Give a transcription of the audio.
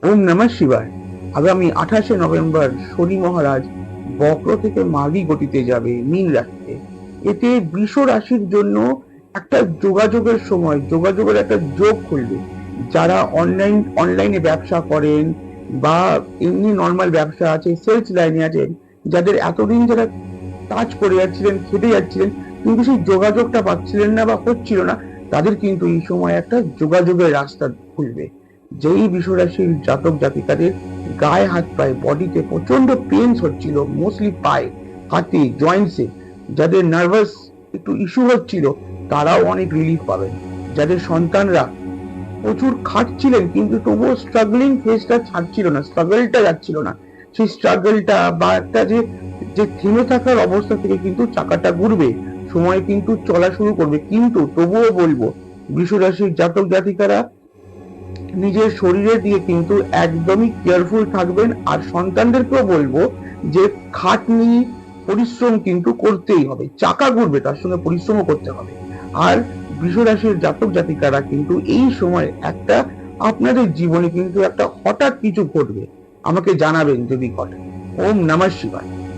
ওম নমঃ শিবায়। আগামী 28শে নভেম্বর শনি মহারাজ বক্র থেকে মাগী গতিতে যাবে মীন রাশিতে। এতে বৃষ রাশির জন্য একটা যোগাযোগের সময়, যোগাযোগের একটা যোগ খুলবে। যারা অনলাইনে ব্যবসা করেন বা এমনি নর্মাল ব্যবসা আছে, সেলস লাইনে আছেন, যাদের এতদিন যারা কাজ করে যাচ্ছিলেন, খেটে যাচ্ছিলেন, কিন্তু সেই যোগাযোগটা পাচ্ছিলেন না বা হচ্ছিল না, তাদের কিন্তু এই সময় একটা যোগাযোগের রাস্তা খুলবে। যেই বৃষরাশির জাতক জাতিকাদের গায়ে হাত পায়ে বডিতে প্রচন্ড পেনস হচ্ছিল, মোস্টলি পায়ে, হাতে, জয়েন্টসে, যাদের নার্ভাস একটু ইস্যু হচ্ছিল, তারাও অনেক রিলিফ পাবেন। যাদের সন্তানরা প্রচুর খাটছিলেন কিন্তু তবুও স্ট্রাগলিং ফেজটা ছাড়ছিল না, স্ট্রাগলটা যাচ্ছিল না, সেই স্ট্রাগলটা বা একটা যে যে থেমে থাকার অবস্থা থেকে কিন্তু চাকাটা ঘুরবে, সময় কিন্তু চলা শুরু করবে। কিন্তু তবুও বলবো, বৃষ রাশির জাতক জাতিকারা নিজের শরীরের দিকে কিন্তু একদমই কেয়ারফুল থাকবেন। আর সন্তানদেরকেও বলবো যে খাটনি, পরিশ্রম কিন্তু করতেই হবে, চাকা ঘুরবে, তার সঙ্গে পরিশ্রমও করতে হবে। আর বৃষ রাশির জাতক জাতিকারা কিন্তু এই সময় একটা আপনাদের জীবনে কিন্তু একটা হঠাৎ কিছু ঘটবে, আমাকে জানাবেন যদি ঘটে। ওম নমঃ শিবায়।